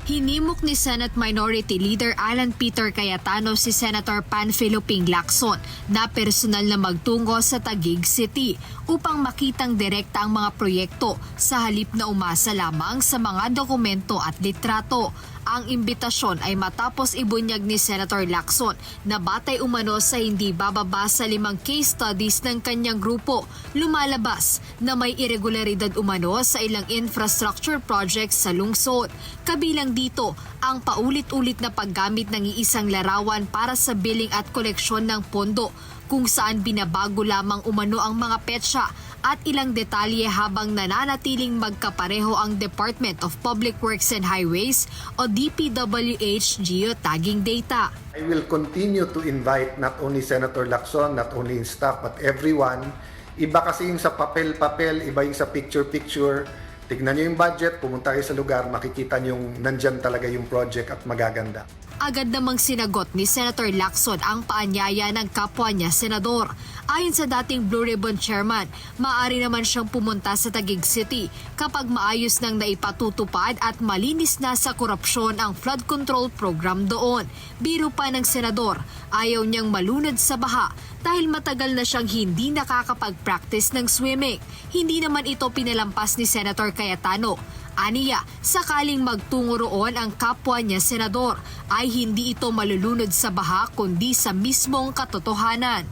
Hinimok ni Senate Minority Leader Alan Peter Cayetano si Senator Panfilo Ping Lacson na personal na magtungo sa Taguig City upang makitang direkta ang mga proyekto sa halip na umasa lamang sa mga dokumento at litrato. Ang imbitasyon ay matapos ibunyag ni Senator Lacson na batay umano sa hindi bababa sa 5 case studies ng kanyang grupo, lumalabas na may irregularidad umano sa ilang infrastructure projects sa lungsod. Kabilang dito ang paulit-ulit na paggamit ng iisang larawan para sa billing at koleksyon ng pondo, kung saan binabago lamang umano ang mga petsa at ilang detalye habang nananatiling magkapareho ang Department of Public Works and Highways o DPWH geotagging data. I will continue to invite not only Senator Lacson, not only his staff, but everyone. Iba kasi yung sa papel-papel, iba yung sa picture-picture. Tignan nyo yung budget, pumunta kayo sa lugar, makikita nyo yung nandyan talaga yung project at magaganda. Agad namang sinagot ni Senator Lacson ang paanyaya ng kapwa niya senador. Ayon sa dating Blue Ribbon Chairman, maaari naman siyang pumunta sa Taguig City kapag maayos nang naipatutupad at malinis na sa korupsyon ang flood control program doon. Biro pa ng senador, ayaw niyang malunod sa baha dahil matagal na siyang hindi nakakapag-practice ng swimming. Hindi naman ito pinalampas ni Senator Cayetano. Aniya, sakaling magtungo roon ang kapwa niya senador, ay hindi ito malulunod sa baha kundi sa mismong katotohanan.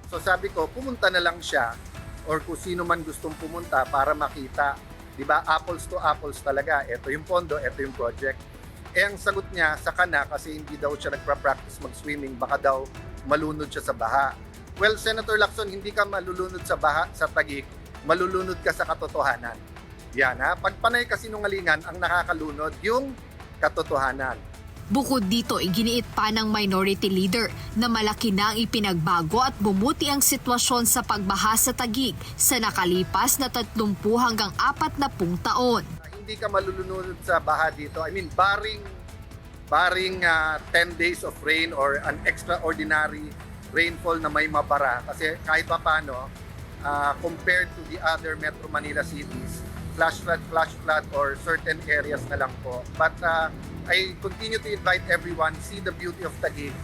So sabi ko, pumunta na lang siya or kung sino man gustong pumunta para makita, di ba, apples to apples talaga. Ito yung pondo, ito yung project. Eh ang sagot niya, saka na kasi hindi daw siya nagpa-practice mag-swimming, baka daw malunod siya sa baha. Well, Senator Lacson, hindi ka malulunod sa baha sa Taguig, malulunod ka sa katotohanan. Yan ha, pag panay kasinungalingan ang nakakalunod yung katotohanan. Bukod dito, iginiit pa ng Minority Leader na malaki na ang ipinagbago at bumuti ang sitwasyon sa pagbaha sa Taguig sa nakalipas na 30 hanggang 40 taon. Hindi ka malulunod sa baha dito. I mean, barring 10 days of rain or an extraordinary rainfall na may mabara. Kasi kahit pa paano, compared to the other Metro Manila cities, flash flood or certain areas na lang po. But I continue to invite everyone, see the beauty of Taguig.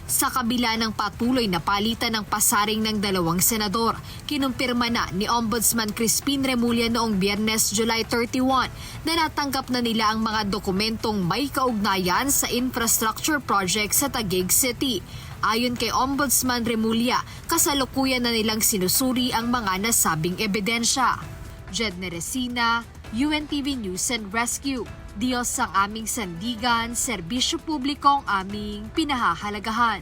Sa kabila ng patuloy na palitan ng pasaring ng 2 senador, kinumpirma na ni Ombudsman Crispin Remulla noong Biyernes, July 31 na natanggap na nila ang mga dokumentong may kaugnayan sa infrastructure project sa Taguig City. Ayon kay Ombudsman Remulla, kasalukuyan na nilang sinusuri ang mga nasabing ebidensya. Jed Neresina, UNTV News and Rescue. Diyos ang aming sandigan, serbisyo publiko ang aming pinahahalagahan.